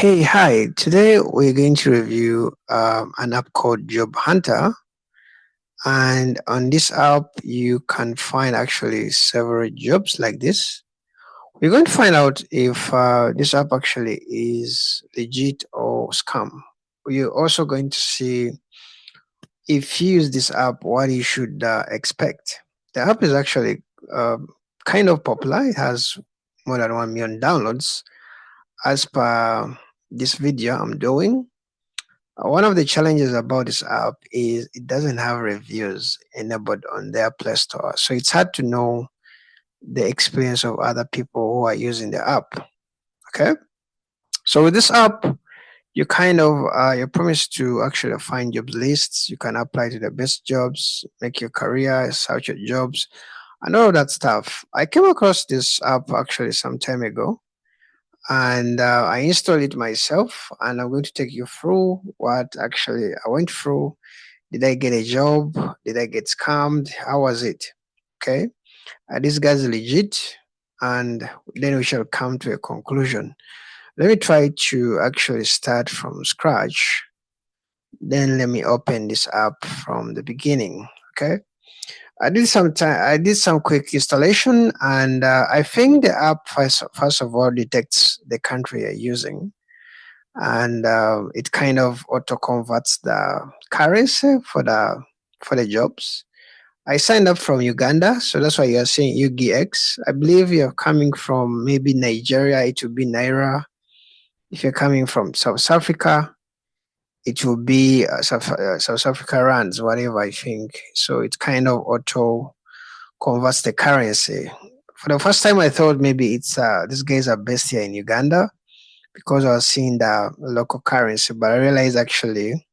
Hey, hi. Today we're going to review an app called Job Hunter. And on this app, you can find actually several jobs like this. We're going to find out if this app actually is legit or scam. We're also going to see if you use this app, what you should expect. The app is actually uh, kind of popular. It has more than 1 million downloads as per this video I'm doing. One of the challenges about this app is it doesn't have reviews enabled on their Play Store. So it's hard to know the experience of other people who are using the app. Okay. So with this app, you're promised to actually find job lists. You can apply to the best jobs, make your career, search your jobs, and all of that stuff. I came across this app actually some time ago, and I installed it myself, and I'm going to take you through what actually I went through. Did I get a job? Did I get scammed? How was it? Okay. This guy's legit, and then we shall come to a conclusion. Let me try to actually start from scratch. Then let me open this app from the beginning. Okay. I did some quick installation, and I think the app first of all detects the country you're using, and it kind of auto converts the currency for the jobs. I signed up from Uganda, so that's why you're saying UGX. I believe you're coming from maybe Nigeria, it will be Naira. If you're coming from South Africa, it will be South Africa rands, whatever I think. So it kind of auto converts the currency. For the first time, I thought maybe it's these guys are based here in Uganda because I was seeing the local currency, but I realized actually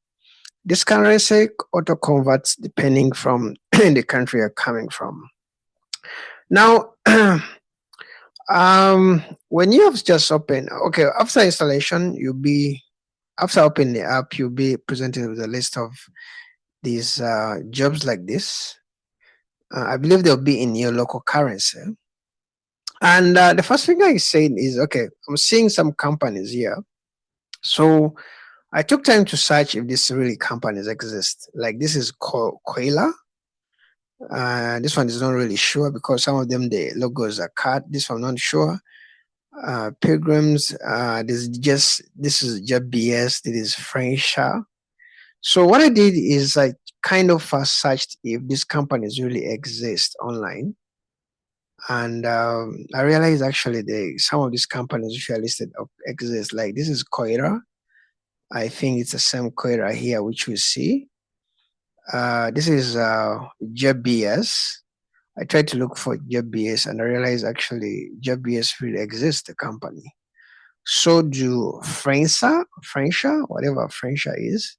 this currency auto converts depending from the country you're coming from. Now, when you have just opened, okay, after installation, after opening the app, you'll be presented with a list of these jobs like this. I believe they'll be in your local currency. And the first thing I said is, okay, I'm seeing some companies here. So I took time to search if these really companies exist. Like this is Koila. This one is not really sure because some of them the logos are cut. This one not sure. Pilgrims. This is just BS. This is French. So what I did is I kind of first searched if these companies really exist online, and I realized actually some of these companies which are listed exist. Like this is Koira. I think it's the same Koira here which we see. This is JBS. I tried to look for JBS and I realized actually JBS really exists, the company. So do Frencha, whatever Frencha is.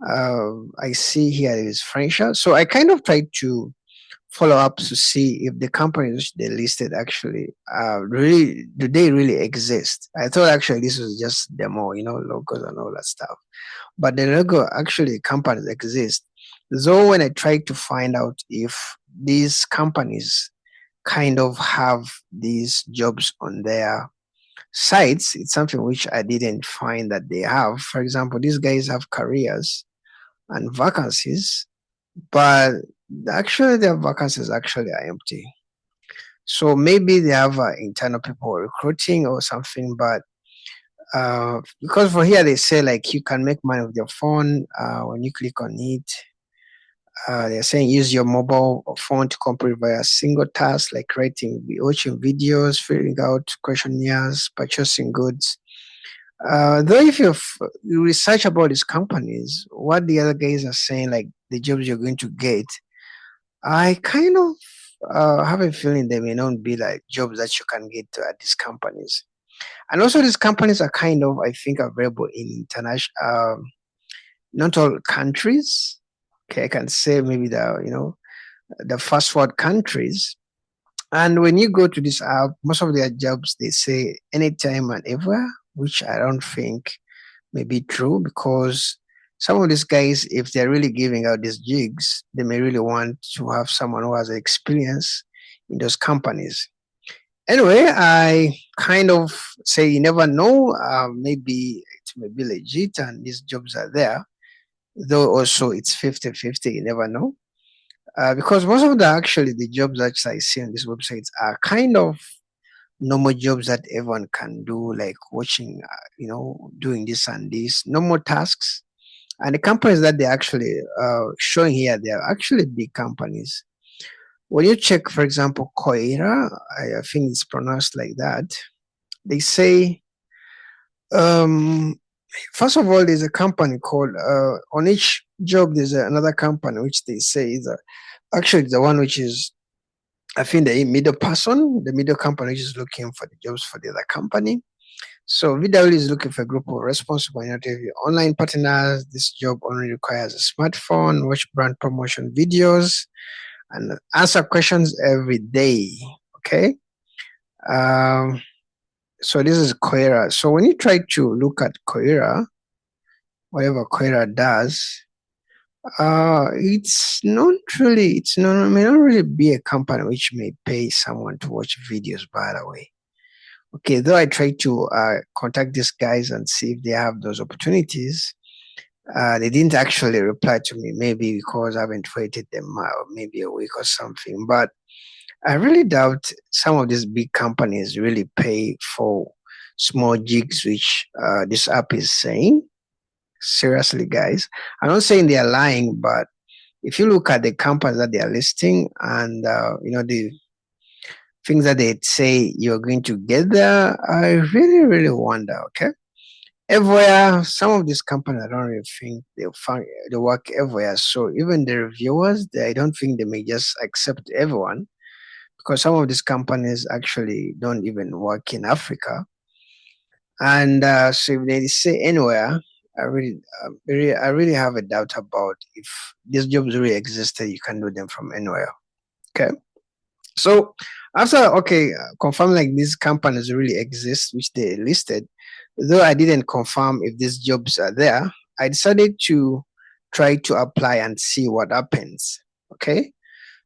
I see here it is Frencha. So I kind of tried to follow up to see if the companies which they listed actually really do they really exist. I thought actually this was just demo, logos and all that stuff. But the logo actually companies exist. So when I tried to find out if these companies kind of have these jobs on their sites, it's something which I didn't find that they have. For example, these guys have careers and vacancies, but actually their vacancies actually are empty. So maybe they have internal people recruiting or something, but because for here they say like you can make money with your phone when you click on it. They're saying use your mobile phone to complete via single task like watching videos, filling out questionnaires, purchasing goods. Though if you research about these companies, what the other guys are saying, like the jobs you're going to get, I kind of have a feeling they may not be like jobs that you can get at these companies. And also, these companies are kind of, I think, available in international, not all countries. Okay, I can say maybe the first world countries. And when you go to this app, most of their jobs they say anytime and ever, which I don't think may be true because some of these guys, if they're really giving out these gigs, they may really want to have someone who has experience in those companies. Anyway, I kind of say you never know, maybe it may be legit and these jobs are there, though also it's 50-50, you never know. Because most of the jobs that I see on these websites are kind of normal jobs that everyone can do, like watching, doing this and this, normal tasks. And the companies that they're actually showing here, they are actually big companies. When you check, for example, Koira, I think it's pronounced like that. They say, um, first of all, there's a company called, on each job, there's another company which they say is actually the one which is, I think, the middle person, the middle company which is looking for the jobs for the other company. So VW is looking for a group of responsible innovative online partners. This job only requires a smartphone, watch brand promotion videos, and answer questions every day. Okay. Um, so this is Koira. So when you try to look at Koira, whatever Koira does, it's not really, it may not really be a company which may pay someone to watch videos, by the way. Okay, though I try to contact these guys and see if they have those opportunities, they didn't actually reply to me, maybe because I haven't waited them maybe a week or something. But I really doubt some of these big companies really pay for small gigs, which this app is saying. Seriously, guys. I'm not saying they are lying, but if you look at the companies that they are listing and, the things that they say you're going to get there, I really, really wonder, okay? Everywhere, some of these companies, I don't really think they work everywhere. So even the reviewers, I don't think they may just accept everyone, because some of these companies actually don't even work in Africa. And so if they say anywhere, I really have a doubt about if these jobs really existed. You can do them from anywhere. Okay. So after confirm like these companies really exist, which they listed, though I didn't confirm if these jobs are there, I decided to try to apply and see what happens. Okay.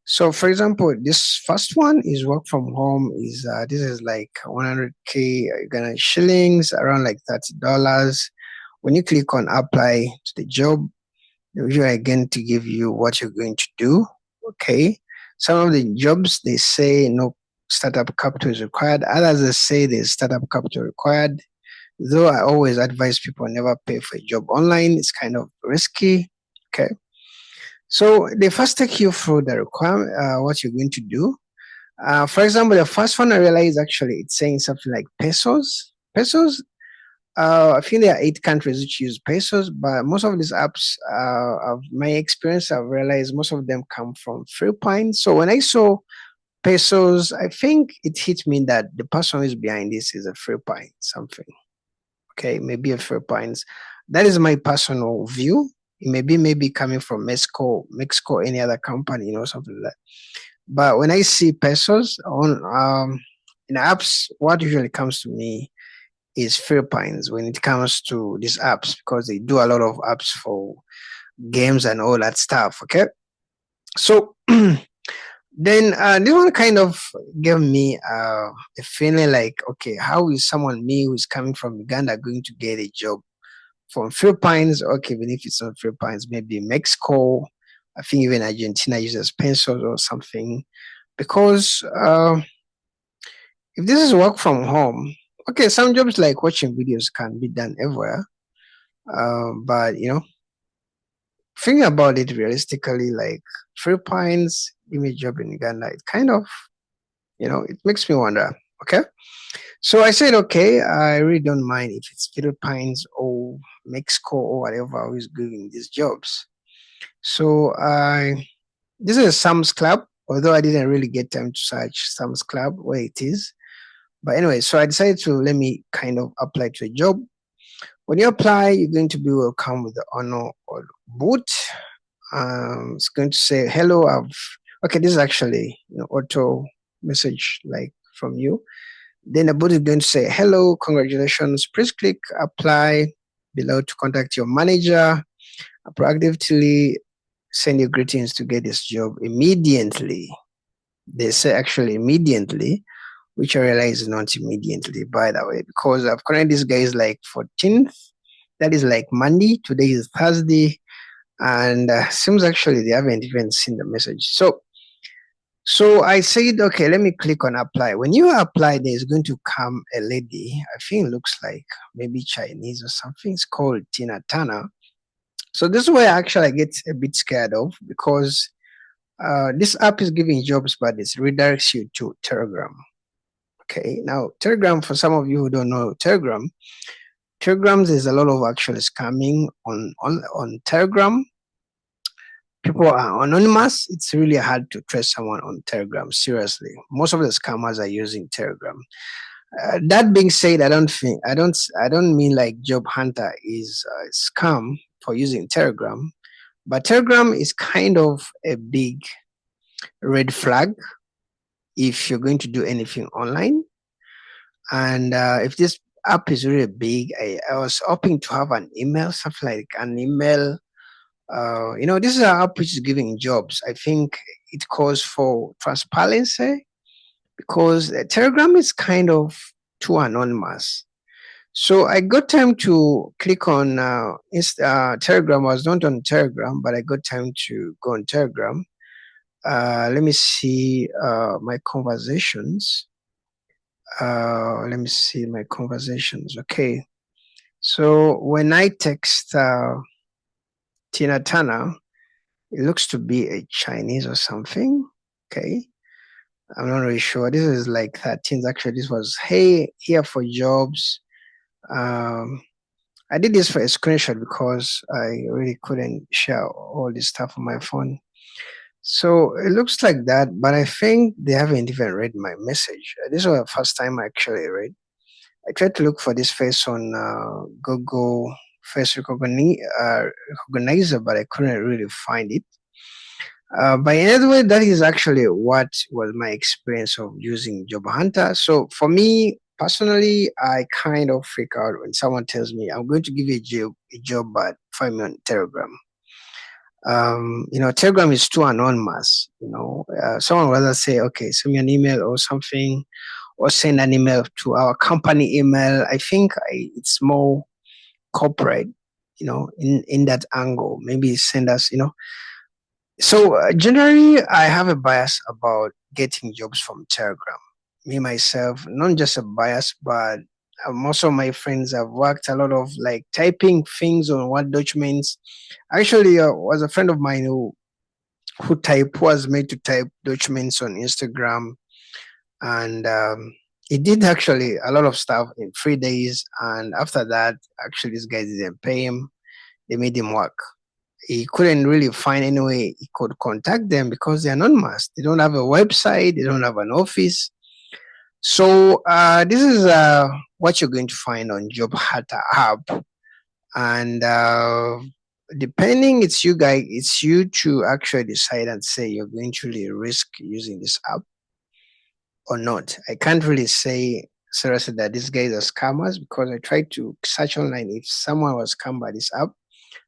So for example, this first one is work from home. This is like 100K Ghana shillings, around like $30. When you click on apply to the job, they usually again to give you what you're going to do. Okay. Some of the jobs they say no startup capital is required. Others they say there's startup capital required. Though I always advise people never pay for a job online. It's kind of risky. Okay. So they first take you through the requirement, what you're going to do. For example, the first one I realized actually it's saying something like pesos. Pesos, I think there are 8 countries which use pesos, but most of these apps, of my experience, I've realized most of them come from Philippines. So when I saw pesos, I think it hit me that the person who is behind this is a Philippine something. Okay, maybe a Philippines. That is my personal view. It may be maybe coming from Mexico, any other company, something like that. But when I see pesos on in apps, what usually comes to me is Philippines when it comes to these apps, because they do a lot of apps for games and all that stuff. Okay, so then this one kind of gave me a feeling like, okay, how is someone me who's coming from Uganda going to get a job from Philippines? Okay, even if it's not Philippines, maybe Mexico. I think even Argentina uses pesos or something. Because if this is work from home, okay, some jobs like watching videos can be done everywhere. But thinking about it realistically, like Philippines, give me a job in Uganda, it kind of, it makes me wonder. Okay. So I said, okay, I really don't mind if it's Philippines or Mexico or whatever who is giving these jobs. So this is a Sam's Club, although I didn't really get time to search Sam's Club where it is. But anyway, so I decided to let me kind of apply to a job. When you apply, you're going to be welcome with the honor or boot. It's going to say, hello, okay, this is actually auto message like from you. Then the boot is going to say, hello, congratulations. Please click apply below to contact your manager. Proactively send your greetings to get this job immediately. They say actually immediately. which I realized not immediately, by the way, because I've connected this guy is like 14th. That is like Monday. Today is Thursday. And seems actually they haven't even seen the message. So I said, okay, let me click on apply. When you apply, there's going to come a lady. I think it looks like maybe Chinese or something. It's called Tina Turner. So this is where actually I get a bit scared of, because this app is giving jobs, but it redirects you to Telegram. Okay, now Telegram, for some of you who don't know Telegrams, there's a lot of actually scamming on Telegram. People are anonymous. It's really hard to trace someone on Telegram. Seriously, most of the scammers are using Telegram. That being said, I don't mean like Job Hunter is a scam for using Telegram, but Telegram is kind of a big red flag if you're going to do anything online. And if this app is really big, I was hoping to have an email, something like an email. This is an app which is giving jobs. I think it calls for transparency, because Telegram is kind of too anonymous. So I got time to click on Telegram. I was not on Telegram, but I got time to go on Telegram. Let me see my conversations. Let me see my conversations. Okay. So when I text Tina Turner, it looks to be a Chinese or something. Okay. I'm not really sure. This is like 13th. Actually, this was, hey, here for jobs. I did this for a screenshot because I really couldn't share all this stuff on my phone. So it looks like that, but I think they haven't even read my message. This was the first time I actually read. I tried to look for this face on Google Face Recognizer, but I couldn't really find it. But anyway, that is actually what was my experience of using Job Hunter. So for me personally, I kind of freak out when someone tells me I'm going to give you a job, but find me on Telegram. Telegram is too anonymous. Someone will rather say, okay, send me an email or something, or send an email to our company email. I think it's more corporate, in that angle. Maybe send us, So generally, I have a bias about getting jobs from Telegram. Me myself, not just a bias, but most of my friends have worked a lot of like typing things on Word documents. Actually, was a friend of mine who was made to type documents on Instagram, and he did actually a lot of stuff in 3 days. And after that, actually, these guys didn't pay him; they made him work. He couldn't really find any way he could contact them because they're anonymous. They don't have a website, they don't have an office. So this is what you're going to find on Job Hunter app. And depending, it's you to actually decide and say you're going to really risk using this app or not. I can't really say seriously that these guys are scammers, because I tried to search online if someone was scammed by this app.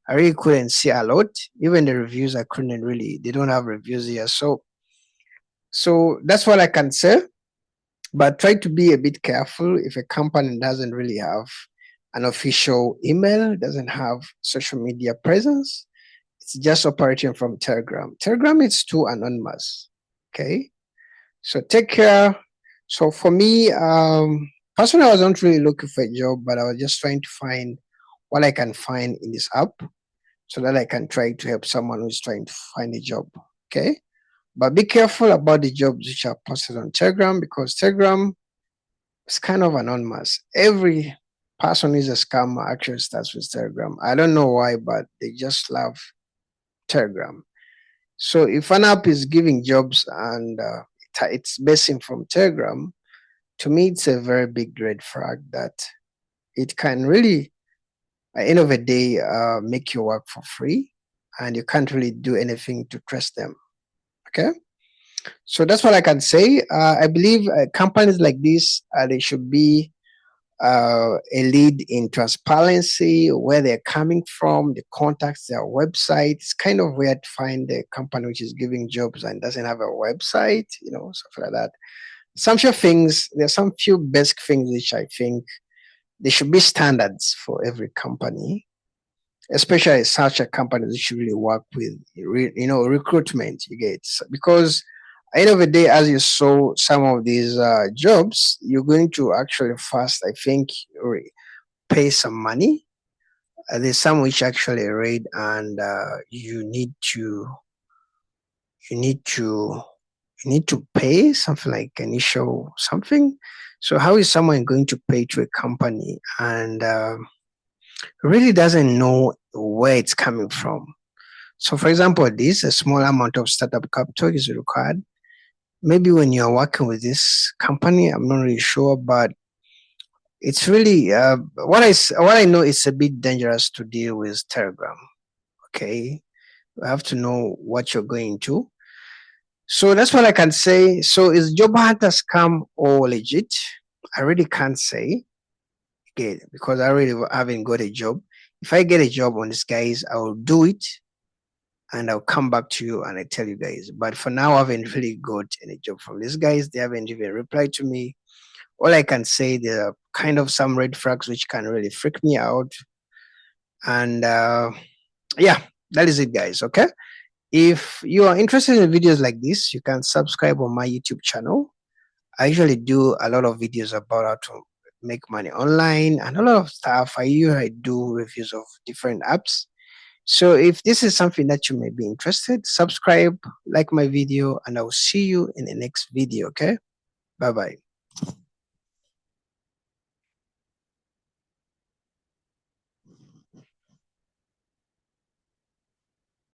I really couldn't see a lot. Even the reviews, I couldn't really. They don't have reviews here, so that's what I can say. But try to be a bit careful if a company doesn't really have an official email, doesn't have social media presence. It's just operating from Telegram. Telegram is too anonymous. Okay, so take care. So for me, personally, I wasn't really looking for a job, but I was just trying to find what I can find in this app, so that I can try to help someone who's trying to find a job. Okay. But be careful about the jobs which are posted on Telegram, because Telegram is kind of anonymous. Every person who's a scammer actually starts with Telegram. I don't know why, but they just love Telegram. So if an app is giving jobs and it's basing from Telegram, to me, it's a very big red flag that it can really, at the end of the day, make you work for free, and you can't really do anything to trust them. Okay. So that's what I can say. I believe companies like this, they should be a lead in transparency, where they're coming from, the contacts, their website. It's kind of weird to find a company which is giving jobs and doesn't have a website, stuff like that. some few things, there's some few basic things which I think there should be standards for every company, especially such a company that should really work with, recruitment. You get, because at the end of the day, as you saw some of these jobs, you're going to actually first, I think, pay some money. There's some which actually read, and you need to you need to pay something like initial something. So how is someone going to pay to a company and really doesn't know where it's coming from? So for example, this a small amount of startup capital is required. Maybe when you're working with this company, I'm not really sure, but it's really what I know is a bit dangerous to deal with Telegram. Okay, you have to know what you're going to. So that's what I can say. So is job hunter scam or legit? I really can't say. Okay, because I really haven't got a job. If I get a job on this, guys, I will do it and I'll come back to you and I tell you guys. But for now, I haven't really got any job from these guys. They haven't even replied to me. All I can say, there are kind of some red flags which can really freak me out. And yeah, that is it, guys. Okay. If you are interested in videos like this, you can subscribe on my YouTube channel. I usually do a lot of videos about how to make money online and a lot of stuff. I usually do reviews of different apps. So if this is something that you may be interested, subscribe, like my video, and I'll see you in the next video. Okay. Bye bye.